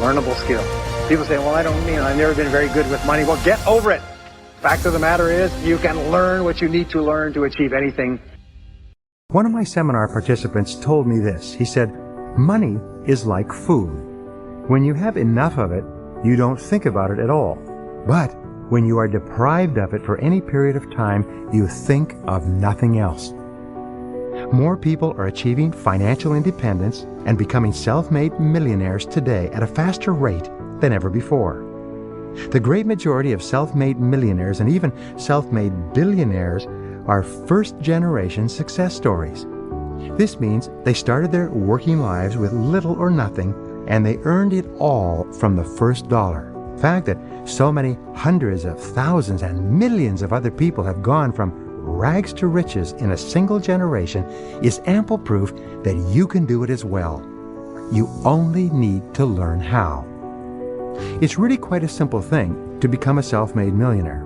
learnable skill. People say, well, I've never been very good with money. Well, get over it. Fact of the matter is, you can learn what you need to learn to achieve anything. One of my seminar participants told me this. He said, money is like food. When you have enough of it, you don't think about it at all. But when you are deprived of it for any period of time, you think of nothing else. More people are achieving financial independence and becoming self-made millionaires today at a faster rate than ever before. The great majority of self-made millionaires and even self-made billionaires are first-generation success stories. This means they started their working lives with little or nothing, and they earned it all from the first dollar. The fact that so many hundreds of thousands and millions of other people have gone from rags to riches in a single generation is ample proof that you can do it as well. You only need to learn how. It's really quite a simple thing to become a self-made millionaire.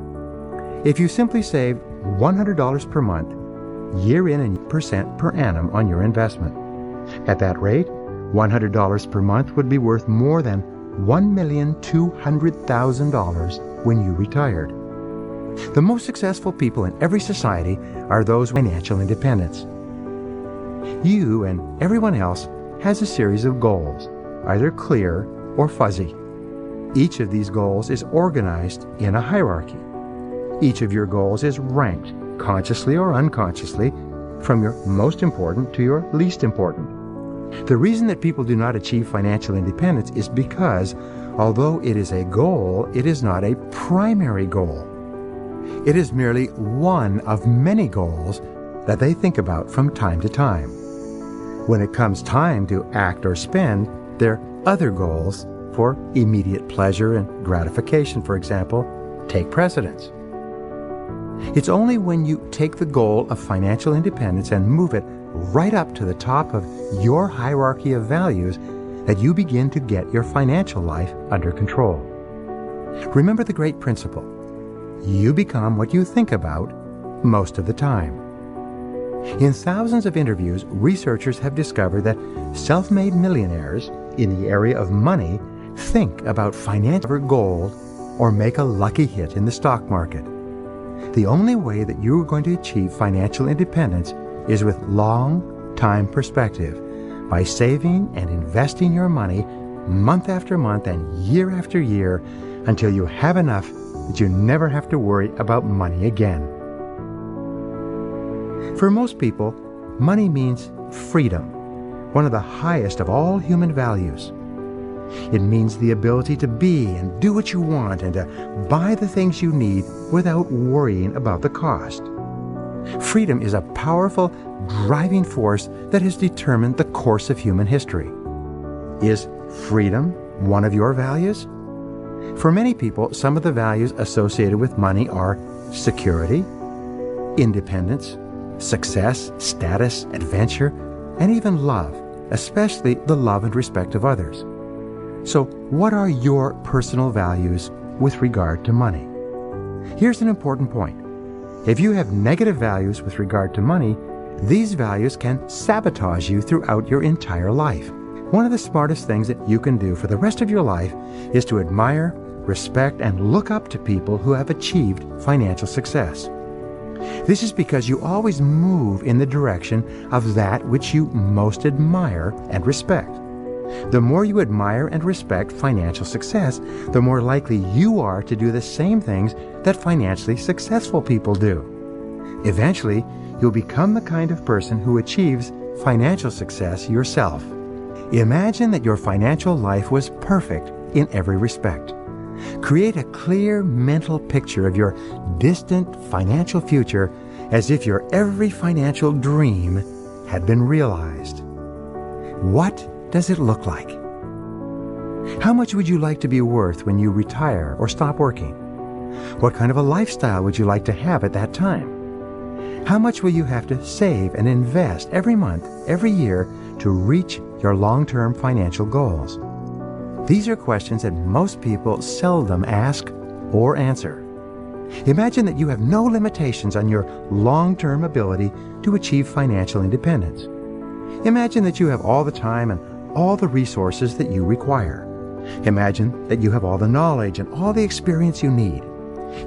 If you simply save $100 per month, year in and % per annum on your investment. At that rate, $100 per month would be worth more than $1,200,000 when you retired. The most successful people in every society are those with financial independence. You and everyone else has a series of goals, either clear or fuzzy. Each of these goals is organized in a hierarchy. Each of your goals is ranked, consciously or unconsciously, from your most important to your least important. The reason that people do not achieve financial independence is because, although it is a goal, it is not a primary goal. It is merely one of many goals that they think about from time to time. When it comes time to act or spend, their other goals for immediate pleasure and gratification, for example, take precedence. It's only when you take the goal of financial independence and move it right up to the top of your hierarchy of values that you begin to get your financial life under control. Remember the great principle: you become what you think about most of the time. In thousands of interviews, researchers have discovered that self-made millionaires in the area of money think about financial gold or make a lucky hit in the stock market. The only way that you are going to achieve financial independence is with long-time perspective, by saving and investing your money month after month and year after year until you have enough that you never have to worry about money again. For most people, money means freedom, one of the highest of all human values. It means the ability to be and do what you want and to buy the things you need without worrying about the cost. Freedom is a powerful driving force that has determined the course of human history. Is freedom one of your values? For many people, some of the values associated with money are security, independence, success, status, adventure, and even love, especially the love and respect of others. So, what are your personal values with regard to money? Here's an important point. If you have negative values with regard to money, these values can sabotage you throughout your entire life. One of the smartest things that you can do for the rest of your life is to admire, respect, and look up to people who have achieved financial success. This is because you always move in the direction of that which you most admire and respect. The more you admire and respect financial success, the more likely you are to do the same things that financially successful people do. Eventually, you'll become the kind of person who achieves financial success yourself. Imagine that your financial life was perfect in every respect. Create a clear mental picture of your distant financial future as if your every financial dream had been realized. What does it look like? How much would you like to be worth when you retire or stop working? What kind of a lifestyle would you like to have at that time? How much will you have to save and invest every month, every year to reach your long-term financial goals? These are questions that most people seldom ask or answer. Imagine that you have no limitations on your long-term ability to achieve financial independence. Imagine that you have all the time and all the resources that you require. Imagine that you have all the knowledge and all the experience you need.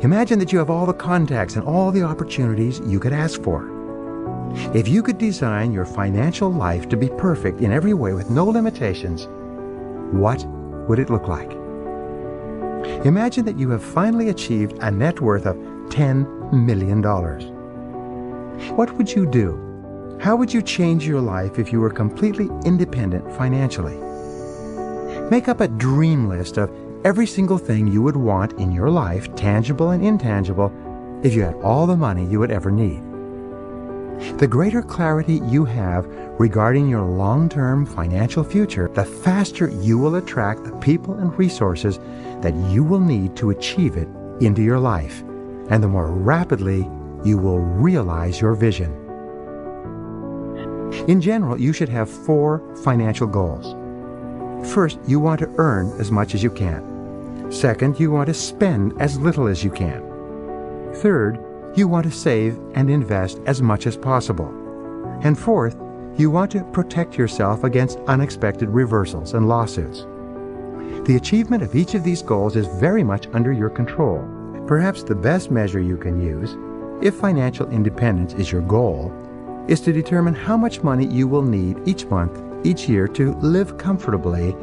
Imagine that you have all the contacts and all the opportunities you could ask for. If you could design your financial life to be perfect in every way with no limitations, what would it look like? Imagine that you have finally achieved a net worth of $10 million. What would you do? How would you change your life if you were completely independent financially? Make up a dream list of every single thing you would want in your life, tangible and intangible, if you had all the money you would ever need. The greater clarity you have regarding your long-term financial future, the faster you will attract the people and resources that you will need to achieve it into your life, and the more rapidly you will realize your vision. In general, you should have 4 financial goals. First, you want to earn as much as you can. Second, you want to spend as little as you can. Third, you want to save and invest as much as possible. And fourth, you want to protect yourself against unexpected reversals and lawsuits. The achievement of each of these goals is very much under your control. Perhaps the best measure you can use, if financial independence is your goal, is to determine how much money you will need each month, each year to live comfortably,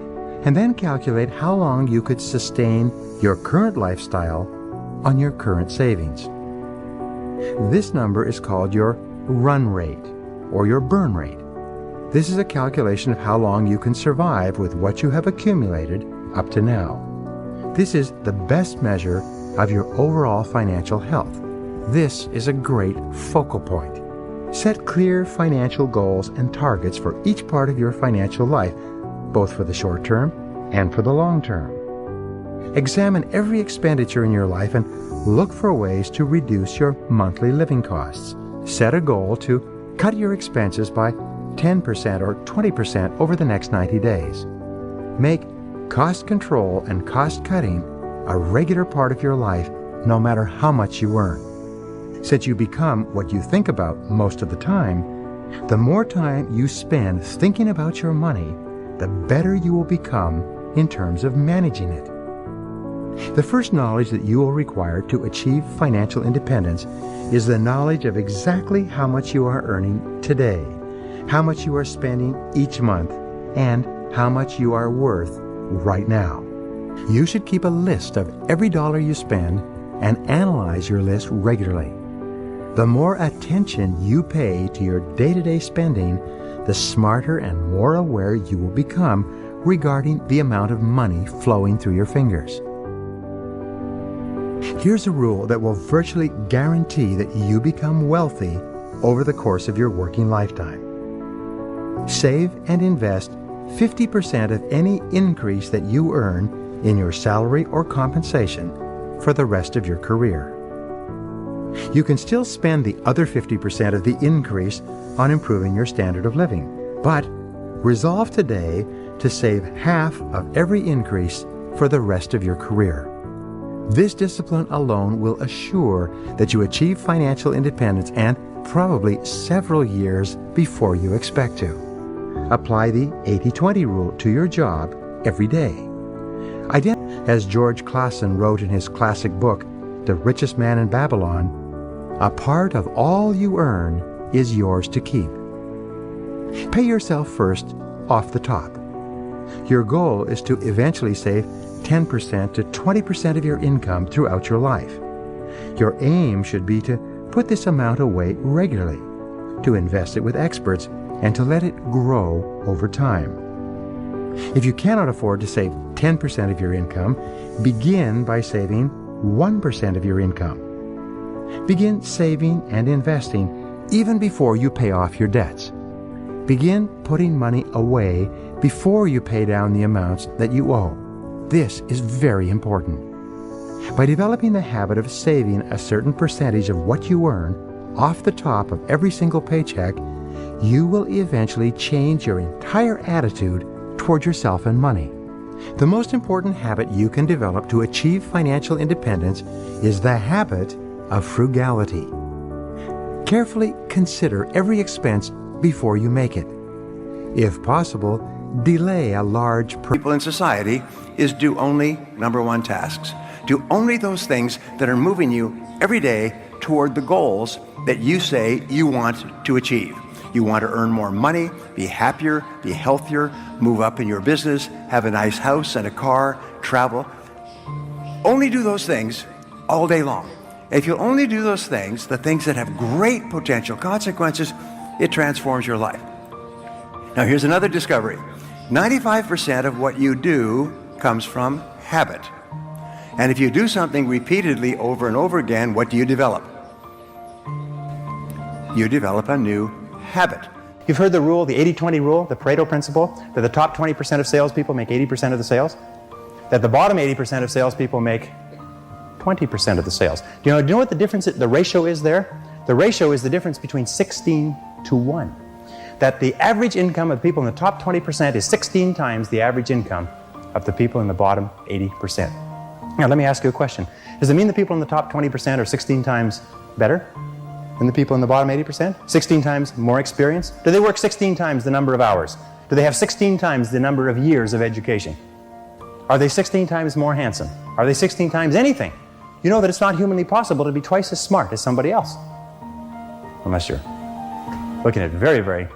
and then calculate how long you could sustain your current lifestyle on your current savings. This number is called your run rate or your burn rate. This is a calculation of how long you can survive with what you have accumulated up to now. This is the best measure of your overall financial health. This is a great focal point. Set clear financial goals and targets for each part of your financial life, both for the short term and for the long term. Examine every expenditure in your life and look for ways to reduce your monthly living costs. Set a goal to cut your expenses by 10% or 20% over the next 90 days. Make cost control and cost cutting a regular part of your life, no matter how much you earn. Since you become what you think about most of the time, the more time you spend thinking about your money, the better you will become in terms of managing it. The first knowledge that you will require to achieve financial independence is the knowledge of exactly how much you are earning today, how much you are spending each month, and how much you are worth right now. You should keep a list of every dollar you spend and analyze your list regularly. The more attention you pay to your day-to-day spending, the smarter and more aware you will become regarding the amount of money flowing through your fingers. Here's a rule that will virtually guarantee that you become wealthy over the course of your working lifetime. Save and invest 50% of any increase that you earn in your salary or compensation for the rest of your career. You can still spend the other 50% of the increase on improving your standard of living, but resolve today to save half of every increase for the rest of your career. This discipline alone will assure that you achieve financial independence, and probably several years before you expect to. Apply the 80-20 rule to your job every day. As George Clason wrote in his classic book, The Richest Man in Babylon, a part of all you earn is yours to keep. Pay yourself first off the top. Your goal is to eventually save 10% to 20% of your income throughout your life. Your aim should be to put this amount away regularly, to invest it with experts, and to let it grow over time. If you cannot afford to save 10% of your income, begin by saving 1% of your income. Begin saving and investing even before you pay off your debts. Begin putting money away before you pay down the amounts that you owe. This is very important. By developing the habit of saving a certain percentage of what you earn off the top of every single paycheck, you will eventually change your entire attitude toward yourself and money. The most important habit you can develop to achieve financial independence is the habit of frugality. Carefully consider every expense before you make it. If possible, delay a large People in society is do only number one tasks. Do only those things that are moving you every day toward the goals that you say you want to achieve. You want to earn more money, be happier, be healthier, move up in your business, have a nice house and a car, travel. Only do those things all day long. If you only do those things, the things that have great potential consequences, it transforms your life. Now here's another discovery. 95% of what you do comes from habit. And if you do something repeatedly over and over again, what do you develop? You develop a new habit. You've heard the rule, the 80-20 rule, the Pareto principle, that the top 20% of salespeople make 80% of the sales, that the bottom 80% of salespeople make 20% of the sales. Do you know what the difference, the ratio is there? The ratio is the difference between 16 to 1. That the average income of the people in the top 20% is 16 times the average income of the people in the bottom 80%. Now let me ask you a question. Does it mean the people in the top 20% are 16 times better than the people in the bottom 80%? 16 times more experience? Do they work 16 times the number of hours? Do they have 16 times the number of years of education? Are they 16 times more handsome? Are they 16 times anything? You know that it's not humanly possible to be twice as smart as somebody else. Unless you're looking at very, very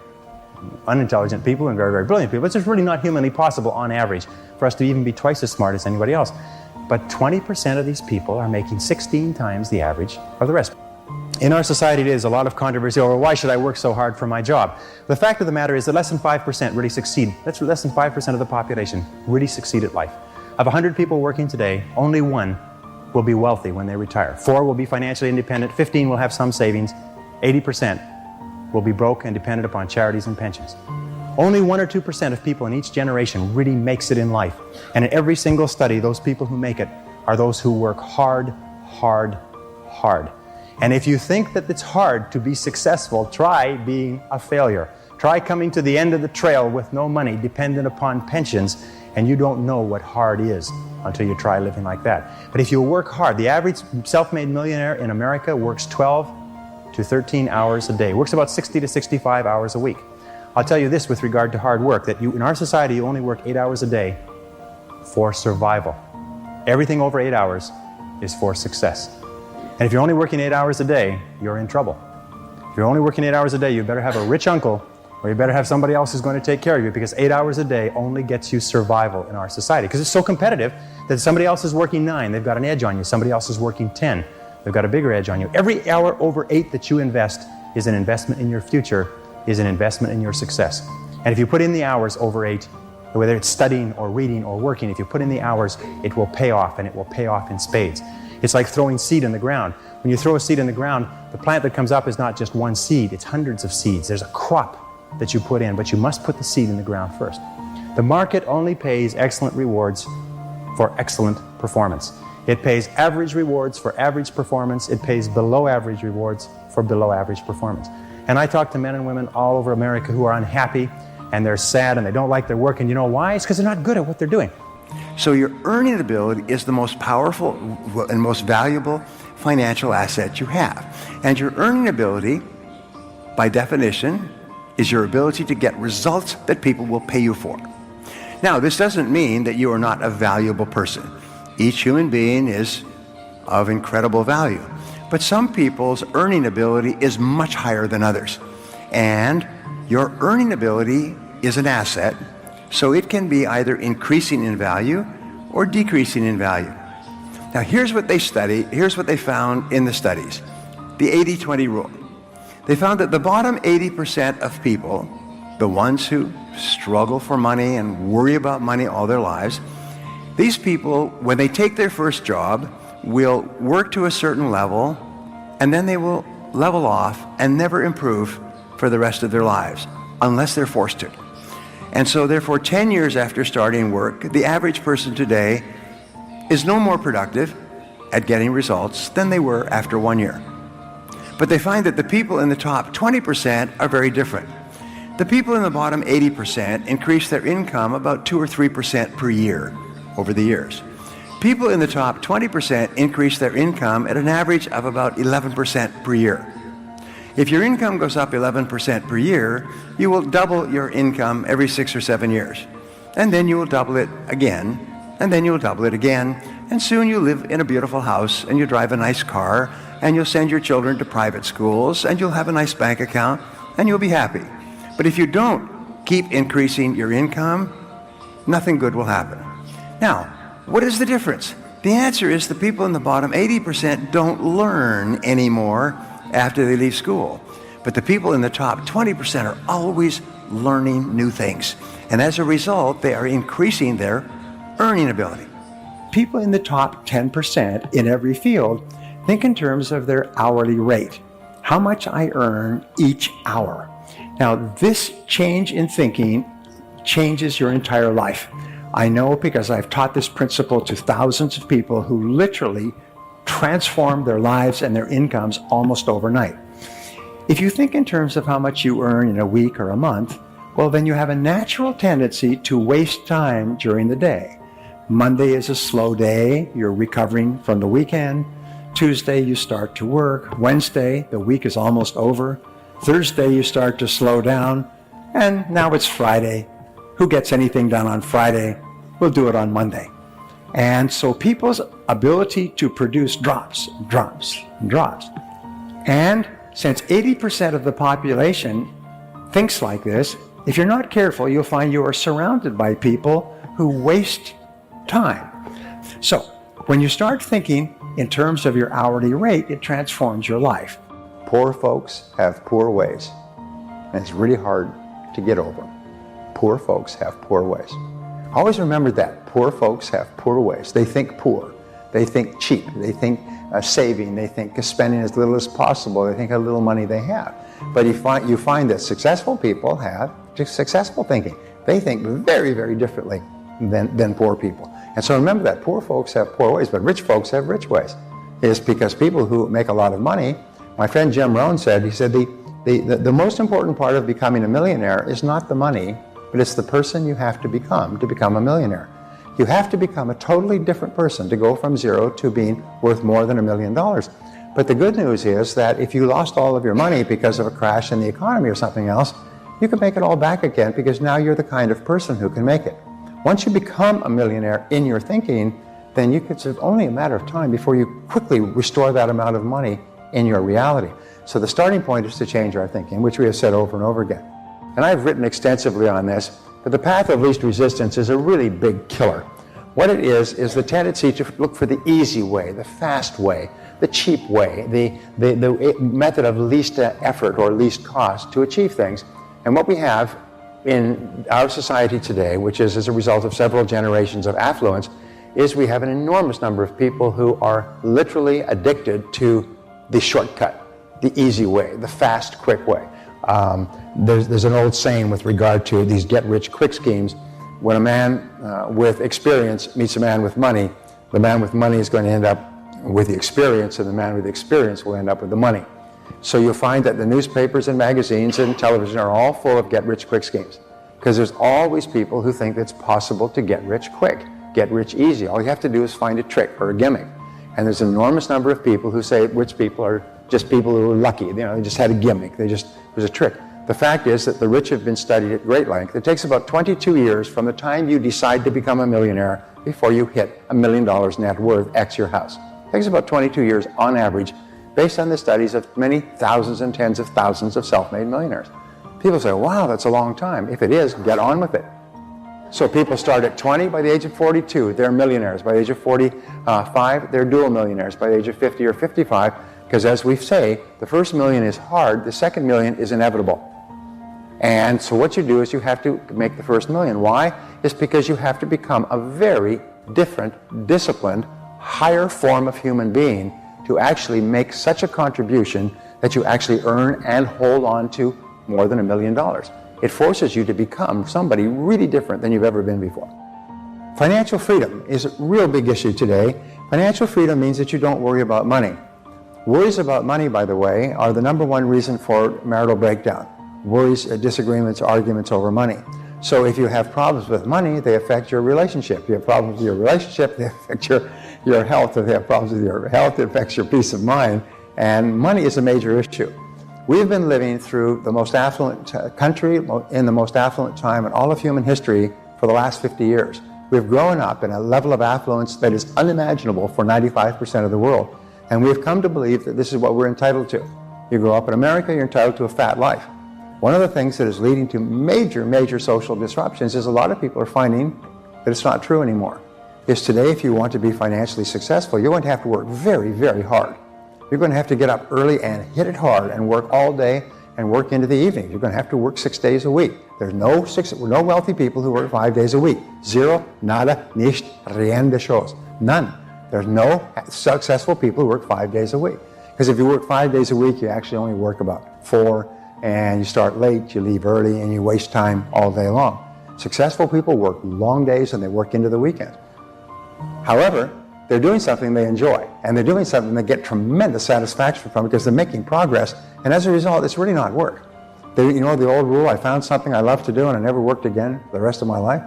unintelligent people and very, very brilliant people. It's just really not humanly possible on average for us to even be twice as smart as anybody else. But 20% of these people are making 16 times the average of the rest. In our society today, there's a lot of controversy over why should I work so hard for my job. The fact of the matter is that less than 5% really succeed. That's less than 5% of the population really succeed at life. Of 100 people working today, only 1 will be wealthy when they retire. 4 will be financially independent, 15 will have some savings, 80% will be broke and dependent upon charities and pensions. Only 1 or 2% of people in each generation really makes it in life. And in every single study, those people who make it are those who work hard, hard, hard. And if you think that it's hard to be successful, try being a failure. Try coming to the end of the trail with no money, dependent upon pensions, and you don't know what hard is until you try living like that. But if you work hard, the average self-made millionaire in America works 12 to 13 hours a day, works about 60 to 65 hours a week. I'll tell you this with regard to hard work, that in our society you only work 8 hours a day for survival. Everything over 8 hours is for success. And if you're only working 8 hours a day, you're in trouble. If you're only working 8 hours a day, you better have a rich uncle, or you better have somebody else who's going to take care of you, because 8 hours a day only gets you survival in our society. Because it's so competitive that somebody else is working 9, they've got an edge on you. Somebody else is working 10, they've got a bigger edge on you. Every hour over 8 that you invest is an investment in your future, is an investment in your success. And if you put in the hours over 8, whether it's studying or reading or working, if you put in the hours, it will pay off, and it will pay off in spades. It's like throwing seed in the ground. When you throw a seed in the ground, the plant that comes up is not just one seed, it's hundreds of seeds. There's a crop that you put in, but you must put the seed in the ground first. The market only pays excellent rewards for excellent performance. It pays average rewards for average performance. It pays below average rewards for below average performance. And I talk to men and women all over America who are unhappy, and they're sad, and they don't like their work, and you know why? It's because they're not good at what they're doing. So your earning ability is the most powerful and most valuable financial asset you have. And your earning ability, by definition, is your ability to get results that people will pay you for. Now, this doesn't mean that you are not a valuable person. Each human being is of incredible value. But some people's earning ability is much higher than others. And your earning ability is an asset, so it can be either increasing in value or decreasing in value. Now here's what they found in the studies. The 80-20 rule. They found that the bottom 80% of people, the ones who struggle for money and worry about money all their lives, these people, when they take their first job, will work to a certain level, and then they will level off and never improve for the rest of their lives, unless they're forced to. And so therefore, 10 years after starting work, the average person today is no more productive at getting results than they were after 1 year. But they find that the people in the top 20% are very different. The people in the bottom 80% increase their income about 2 or 3% per year over the years. People in the top 20% increase their income at an average of about 11% per year. If your income goes up 11% per year, you will double your income every 6 or 7 years. And then you will double it again, and then you'll double it again, and soon you'll live in a beautiful house, and you'll drive a nice car, and you'll send your children to private schools, and you'll have a nice bank account, and you'll be happy. But if you don't keep increasing your income, nothing good will happen. Now, what is the difference? The answer is the people in the bottom 80% don't learn anymore after they leave school. But the people in the top 20% are always learning new things. And as a result, they are increasing their earning ability. People in the top 10% in every field think in terms of their hourly rate. How much I earn each hour. Now, this change in thinking changes your entire life. I know because I've taught this principle to thousands of people who literally transform their lives and their incomes almost overnight. If you think in terms of how much you earn in a week or a month, well, then you have a natural tendency to waste time during the day. Monday is a slow day. You're recovering from the weekend. Tuesday, you start to work. Wednesday, the week is almost over. Thursday, you start to slow down. And now it's Friday. Who gets anything done on Friday? We'll do it on Monday. And so people's ability to produce drops. And since 80% of the population thinks like this, if you're not careful, you'll find you are surrounded by people who waste time. So when you start thinking in terms of your hourly rate, it transforms your life. Poor folks have poor ways, and it's really hard to get over them. Poor folks have poor ways. Always remember that. Poor folks have poor ways. They think poor. They think cheap. They think saving. They think spending as little as possible. They think how little money they have. But you find that successful people have just successful thinking. They think very, very differently than poor people. And so remember that. Poor folks have poor ways, but rich folks have rich ways. It's because people who make a lot of money, my friend Jim Rohn said, he said the most important part of becoming a millionaire is not the money, but it's the person you have to become a millionaire. You have to become a totally different person to go from zero to being worth more than $1 million. But the good news is that if you lost all of your money because of a crash in the economy or something else, you can make it all back again because now you're the kind of person who can make it. Once you become a millionaire in your thinking, then it's only a matter of time before you quickly restore that amount of money in your reality. So the starting point is to change our thinking, which we have said over and over again. And I've written extensively on this, but the path of least resistance is a really big killer. What it is the tendency to look for the easy way, the fast way, the cheap way, the method of least effort or least cost to achieve things. And what we have in our society today, which is as a result of several generations of affluence, is we have an enormous number of people who are literally addicted to the shortcut, the easy way, the fast, quick way. There's an old saying with regard to these get-rich-quick schemes. When a man with experience meets a man with money, the man with money is going to end up with the experience, and the man with the experience will end up with the money. So you'll find that the newspapers and magazines and television are all full of get-rich-quick schemes, because there's always people who think it's possible to get rich quick, get rich easy. All you have to do is find a trick or a gimmick. And there's an enormous number of people who say rich people are just people who are lucky. They just had a gimmick. It was a trick. The fact is that the rich have been studied at great length. It takes about 22 years from the time you decide to become a millionaire before you hit $1 million net worth, X your house. It takes about 22 years on average, based on the studies of many thousands and tens of thousands of self-made millionaires. People say, wow, that's a long time. If it is, get on with it. So people start at 20, by the age of 42, they're millionaires. By the age of 45, they're dual millionaires. By the age of 50 or 55, because as we say, the first million is hard, the second million is inevitable. And so what you do is you have to make the first million. Why? It's because you have to become a very different, disciplined, higher form of human being to actually make such a contribution that you actually earn and hold on to more than $1 million. It forces you to become somebody really different than you've ever been before. Financial freedom is a real big issue today. Financial freedom means that you don't worry about money. Worries about money, by the way, are the number one reason for marital breakdown. Worries, disagreements, arguments over money. So if you have problems with money, they affect your relationship. If you have problems with your relationship, they affect your health. If you have problems with your health, it affects your peace of mind. And money is a major issue. We've been living through the most affluent country in the most affluent time in all of human history for the last 50 years. We've grown up in a level of affluence that is unimaginable for 95% of the world. And we've come to believe that this is what we're entitled to. You grow up in America, you're entitled to a fat life. One of the things that is leading to major social disruptions is a lot of people are finding that it's not true anymore. Is today, if you want to be financially successful, you're going to have to work very hard. You're going to have to get up early and hit it hard and work all day and work into the evening. You're going to have to work 6 days a week. There's no wealthy people who work 5 days a week. Zero, nada, nicht, rien de chose. None. There's no successful people who work 5 days a week. Because if you work 5 days a week, you actually only work about 4, and you start late, you leave early, and you waste time all day long. Successful people work long days and they work into the weekend. However, they're doing something they enjoy, and they're doing something they get tremendous satisfaction from because they're making progress, and as a result, it's really not work. You know the old rule, I found something I love to do and I never worked again the rest of my life?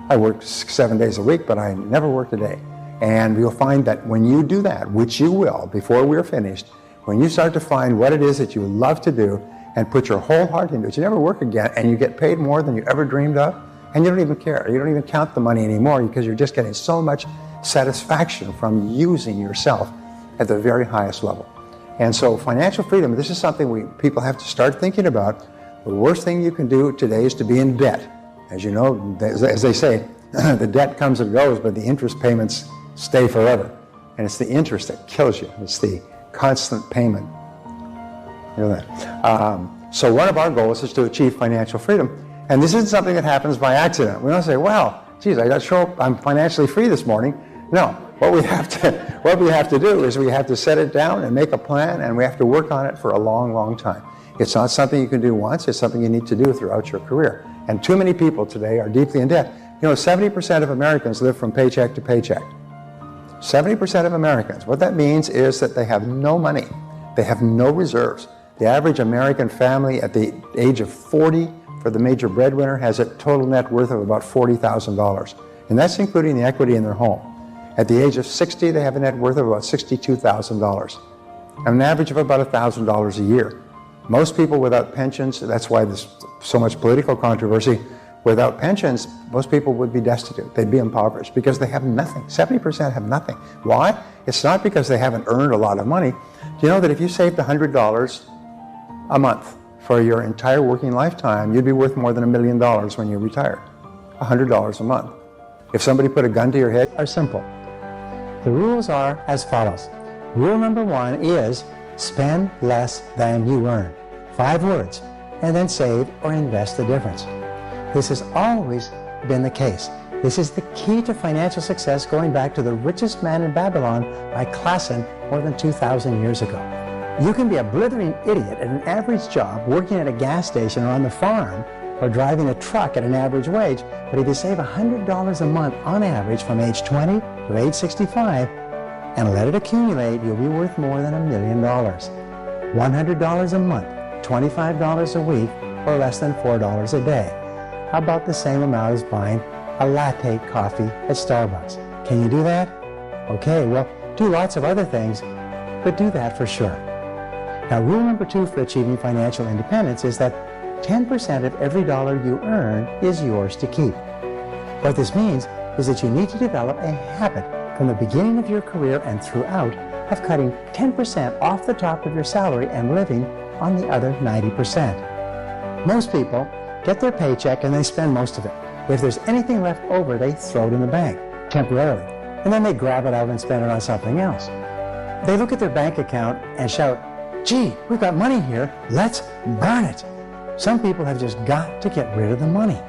I worked 7 days a week, but I never worked a day. And you'll find that when you do that, which you will before we're finished, when you start to find what it is that you love to do and put your whole heart into it, you never work again, and you get paid more than you ever dreamed of, and you don't even care. You don't even count the money anymore because you're just getting so much satisfaction from using yourself at the very highest level. And so financial freedom, this is something people have to start thinking about. The worst thing you can do today is to be in debt. As you know, as they say, the debt comes and goes, but the interest payments stay forever. And it's the interest that kills you. It's the constant payment. You know that. So one of our goals is to achieve financial freedom. And this isn't something that happens by accident. We don't say, well, geez, I got to show up, I'm financially free this morning. No, what we have to do is we have to set it down and make a plan, and we have to work on it for a long time. It's not something you can do once, it's something you need to do throughout your career. And too many people today are deeply in debt. You know, 70% of Americans live from paycheck to paycheck. 70% of Americans. What that means is that they have no money. They have no reserves. The average American family at the age of 40 for the major breadwinner has a total net worth of about $40,000. And that's including the equity in their home. At the age of 60, they have a net worth of about $62,000. An average of about $1,000 a year. Most people without pensions, that's why there's so much political controversy, without pensions, most people would be destitute. They'd be impoverished because they have nothing. 70% have nothing. Why? It's not because they haven't earned a lot of money. Do you know that if you saved $100 a month for your entire working lifetime, you'd be worth more than $1 million when you retire? $100 a month. If somebody put a gun to your head, Are simple. The rules are as follows. Rule number 1 is spend less than you earn. 5 words. And then save or invest the difference. This has always been the case. This is the key to financial success going back to the richest man in Babylon by Klassen more than 2,000 years ago. You can be a blithering idiot at an average job, working at a gas station or on the farm, or driving a truck at an average wage, but if you save $100 a month on average from age 20 to age 65 and let it accumulate, you'll be worth more than $1 million. $100 a month, $25 a week, or less than $4 a day. How about the same amount as buying a latte coffee at Starbucks? Can you do that? Okay, well, do lots of other things, but do that for sure. Now, rule number 2 for achieving financial independence is that 10% of every dollar you earn is yours to keep. What this means is that you need to develop a habit from the beginning of your career and throughout of cutting 10% off the top of your salary and living on the other 90%. Most people get their paycheck and they spend most of it. If there's anything left over, they throw it in the bank, temporarily, and then they grab it out and spend it on something else. They look at their bank account and shout, "Gee, we've got money here, let's burn it." Some people have just got to get rid of the money.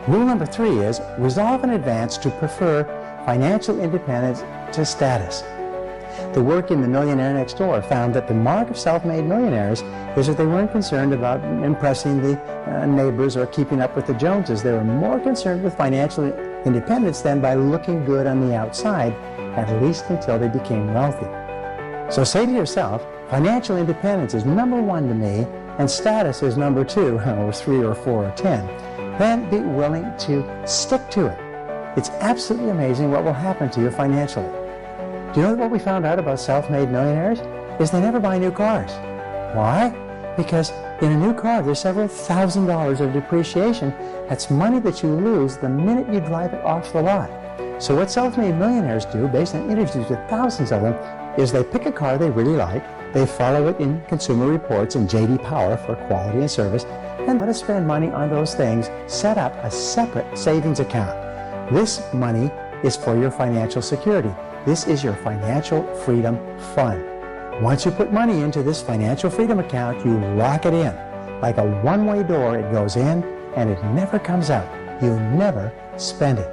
Rule number 3 is resolve in advance to prefer financial independence to status. The work in the Millionaire Next Door found that the mark of self-made millionaires is that they weren't concerned about impressing the neighbors or keeping up with the Joneses. They were more concerned with financial independence than by looking good on the outside, at least until they became wealthy. So say to yourself, financial independence is number 1 to me, and status is number 2, or 3, or 4, or 10. Then be willing to stick to it. It's absolutely amazing what will happen to you financially. Do you know what we found out about self-made millionaires? Is they never buy new cars. Why? Because in a new car, there's several $1,000s of depreciation. That's money that you lose the minute you drive it off the lot. So what self-made millionaires do, based on interviews with thousands of them, is they pick a car they really like, they follow it in Consumer Reports and J.D. Power for quality and service, and let us spend money on those things, set up a separate savings account. This money is for your financial security. This is your financial freedom fund. Once you put money into this financial freedom account, you lock it in. Like a one-way door, it goes in and it never comes out. You never spend it.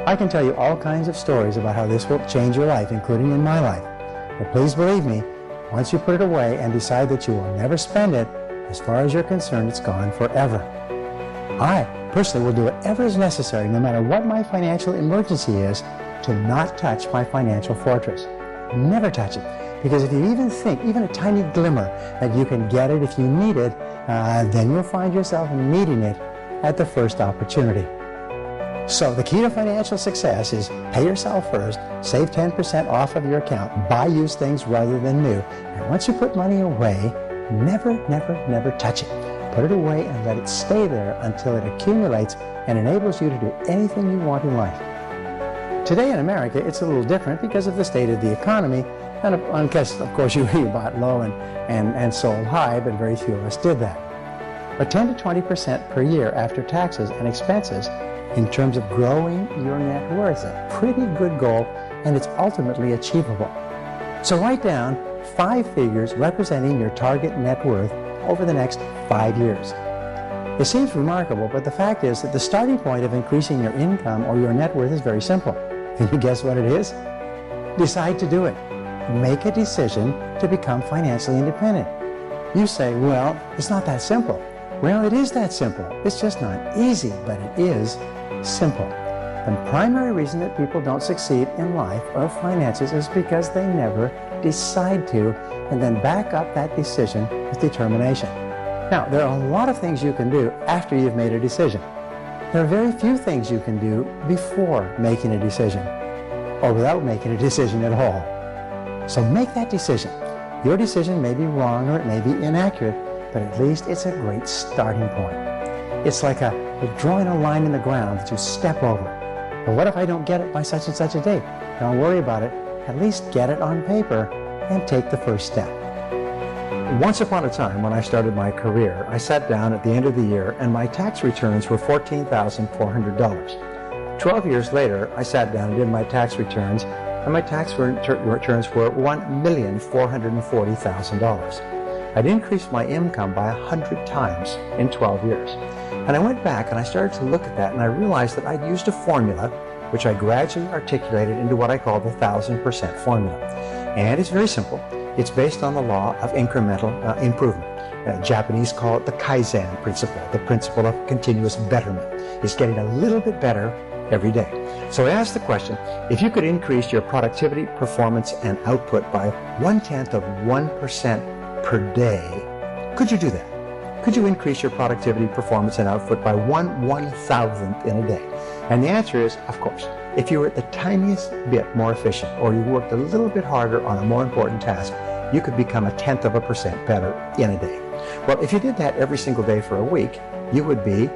I can tell you all kinds of stories about how this will change your life, including in my life. But please believe me, once you put it away and decide that you will never spend it, as far as you're concerned, it's gone forever. I personally will do whatever is necessary, no matter what my financial emergency is, to not touch my financial fortress. Never touch it. Because if you even think, even a tiny glimmer, that you can get it if you need it, then you'll find yourself needing it at the first opportunity. So the key to financial success is pay yourself first, save 10% off of your account, buy used things rather than new, and once you put money away, never, never, never touch it. Put it away and let it stay there until it accumulates and enables you to do anything you want in life. Today in America, it's a little different because of the state of the economy, and unless, of course, you bought low and sold high, but very few of us did that. But 10 to 20% per year after taxes and expenses in terms of growing your net worth is a pretty good goal, and it's ultimately achievable. So write down 5 figures representing your target net worth over the next 5 years. It seems remarkable, but the fact is that the starting point of increasing your income or your net worth is very simple. Can you guess what it is? Decide to do it. Make a decision to become financially independent. You say, well, it's not that simple. Well, it is that simple. It's just not easy, but it is simple. The primary reason that people don't succeed in life or finances is because they never decide to, and then back up that decision with determination. Now, there are a lot of things you can do after you've made a decision. There are very few things you can do before making a decision, or without making a decision at all. So make that decision. Your decision may be wrong or it may be inaccurate, but at least it's a great starting point. It's like drawing a line in the ground that you step over. But what if I don't get it by such and such a date? Don't worry about it. At least get it on paper and take the first step. Once upon a time, when I started my career, I sat down at the end of the year and my tax returns were $14,400. 12 years later, I sat down and did my tax returns, and my tax returns were $1,440,000. I'd increased my income by 100 times in 12 years. And I went back and I started to look at that, and I realized that I'd used a formula which I gradually articulated into what I call the 1,000% formula. And it's very simple. It's based on the law of incremental improvement. Japanese call it the Kaizen principle, the principle of continuous betterment. It's getting a little bit better every day. So I asked the question, if you could increase your productivity, performance, and output by 1/10% per day, could you do that? Could you increase your productivity, performance, and output by 1/1000th in a day? And the answer is, of course. If you were the tiniest bit more efficient, or you worked a little bit harder on a more important task, you could become 1/10% better in a day. Well, if you did that every single day for a week, you would be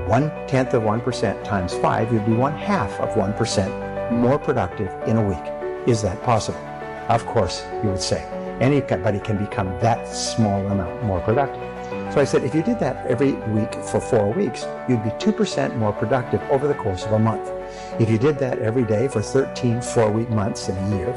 1/10% times 5, you'd be 1/2% more productive in a week. Is that possible? Of course, you would say. Anybody can become that small amount more productive. So I said, if you did that every week for 4 weeks, you'd be 2% more productive over the course of a month. If you did that every day for 13 4-week months in a year,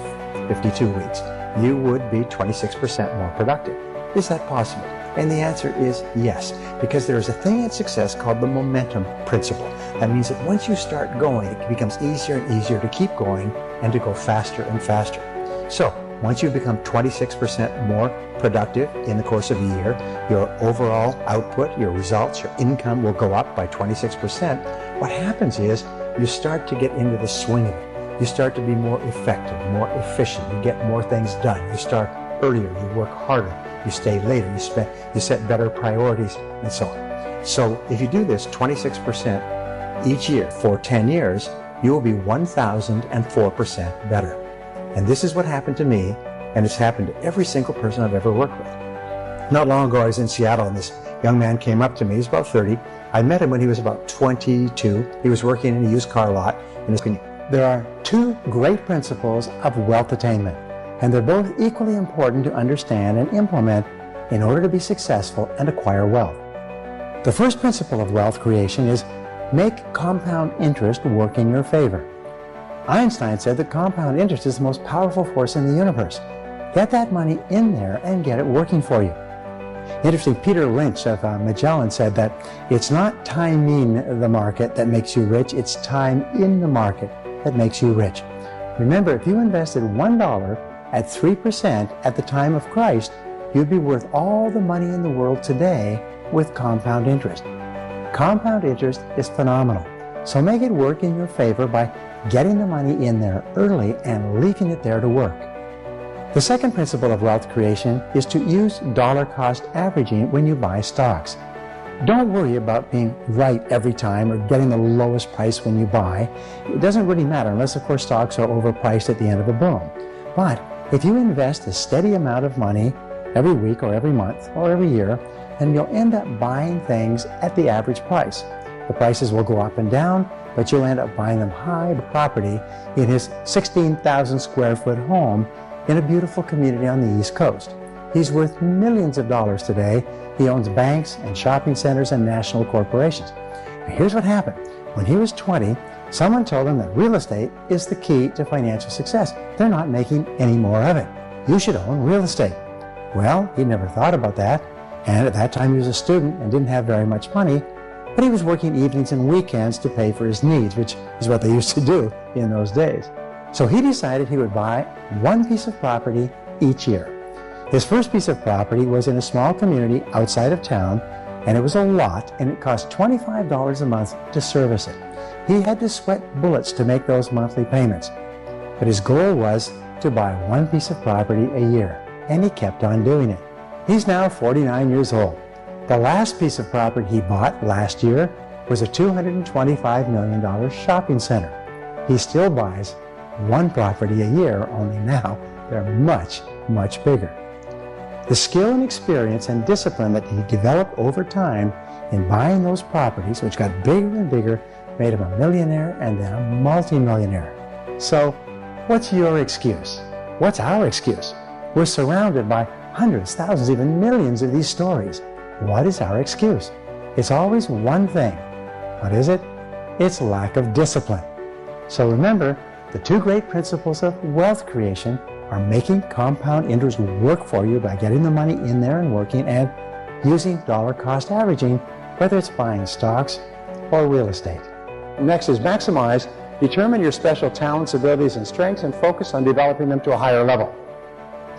52 weeks, you would be 26% more productive. Is that possible? And the answer is yes, because there is a thing in success called the momentum principle. That means that once you start going, it becomes easier and easier to keep going and to go faster and faster. So once you become 26% more productive in the course of a year, your overall output, your results, your income will go up by 26%. What happens is you start to get into the swing of it. You start to be more effective, more efficient. You get more things done. You start earlier. You work harder. You stay later. You set better priorities, and so on. So if you do this 26% each year for 10 years, you will be 1,004% better. And this is what happened to me, and it's happened to every single person I've ever worked with. Not long ago, I was in Seattle, and this young man came up to me. He's about 30. I met him when he was about 22. He was working in a used car lot. There are two great principles of wealth attainment, and they're both equally important to understand and implement in order to be successful and acquire wealth. The first principle of wealth creation is make compound interest work in your favor. Einstein said that compound interest is the most powerful force in the universe. Get that money in there and get it working for you. Interesting, Peter Lynch of Magellan said that it's not timing the market that makes you rich, it's time in the market that makes you rich. Remember, if you invested $1 at 3% at the time of Christ, you'd be worth all the money in the world today with compound interest. Compound interest is phenomenal, so make it work in your favor by getting the money in there early and leaving it there to work. The second principle of wealth creation is to use dollar cost averaging when you buy stocks. Don't worry about being right every time or getting the lowest price when you buy. It doesn't really matter unless, of course, stocks are overpriced at the end of a boom. But if you invest a steady amount of money every week or every month or every year, then you'll end up buying things at the average price. The prices will go up and down, but you'll end up buying them high property in his 16,000 square foot home in a beautiful community on the East Coast. He's worth millions of dollars today. He owns banks and shopping centers and national corporations. Now, here's what happened. When he was 20, someone told him that real estate is the key to financial success. They're not making any more of it. You should own real estate. Well, he never thought about that, and at that time he was a student and didn't have very much money, but he was working evenings and weekends to pay for his needs, which is what they used to do in those days. So he decided he would buy one piece of property each year. His first piece of property was in a small community outside of town, and it was a lot, and it cost $25 a month to service it. He had to sweat bullets to make those monthly payments, but his goal was to buy one piece of property a year, and he kept on doing it. He's now 49 years old. The last piece of property he bought last year was a $225 million shopping center. He still buys one property a year, only now they're much, much bigger. The skill and experience and discipline that he developed over time in buying those properties, which got bigger and bigger, made him a millionaire and then a multimillionaire. So, what's your excuse? What's our excuse? We're surrounded by hundreds, thousands, even millions of these stories. What is our excuse? It's always one thing. What is it? It's lack of discipline. So remember, the two great principles of wealth creation are making compound interest work for you by getting the money in there and working, and using dollar cost averaging, whether it's buying stocks or real estate. Next is maximize. Determine your special talents, abilities, and strengths and focus on developing them to a higher level.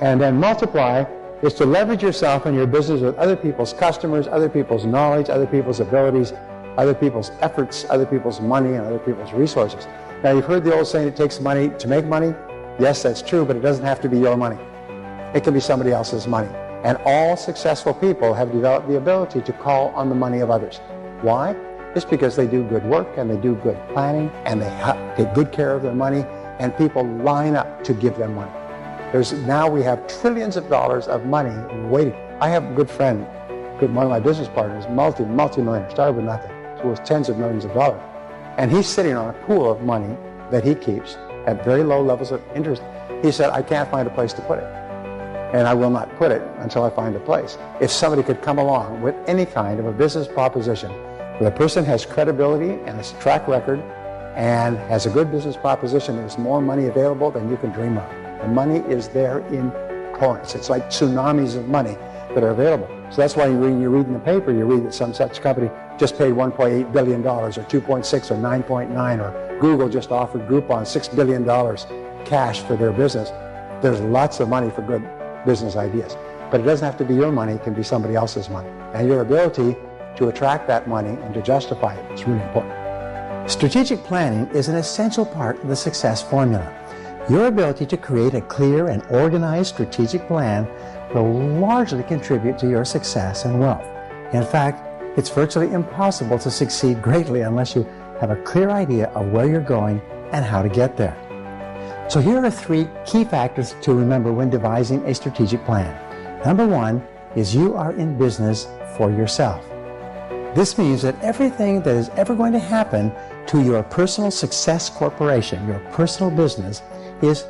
And then multiply is to leverage yourself and your business with other people's customers, other people's knowledge, other people's abilities, other people's efforts, other people's money, and other people's resources. Now, you've heard the old saying, it takes money to make money. Yes, that's true, but it doesn't have to be your money. It can be somebody else's money. And all successful people have developed the ability to call on the money of others. Why? It's because they do good work and they do good planning and they take good care of their money, and people line up to give them money. Now we have trillions of dollars of money waiting. I have a good friend, one of my business partners, multi-millionaire, started with nothing. It's worth tens of millions of dollars. And he's sitting on a pool of money that he keeps at very low levels of interest. He said, I can't find a place to put it. And I will not put it until I find a place. If somebody could come along with any kind of a business proposition where the person has credibility and a track record and has a good business proposition, there's more money available than you can dream of. The money is there in torrents. It's like tsunamis of money that are available. So that's why when you read in the paper, you read that some such company just paid $1.8 billion or 2.6 or 9.9, or Google just offered Groupon $6 billion cash for their business. There's lots of money for good business ideas. But it doesn't have to be your money, it can be somebody else's money. And your ability to attract that money and to justify it is really important. Strategic planning is an essential part of the success formula. Your ability to create a clear and organized strategic plan will largely contribute to your success and wealth. In fact, it's virtually impossible to succeed greatly unless you have a clear idea of where you're going and how to get there. So here are 3 key factors to remember when devising a strategic plan. Number 1, is you are in business for yourself. This means that everything that is ever going to happen to your personal success corporation, your personal business, is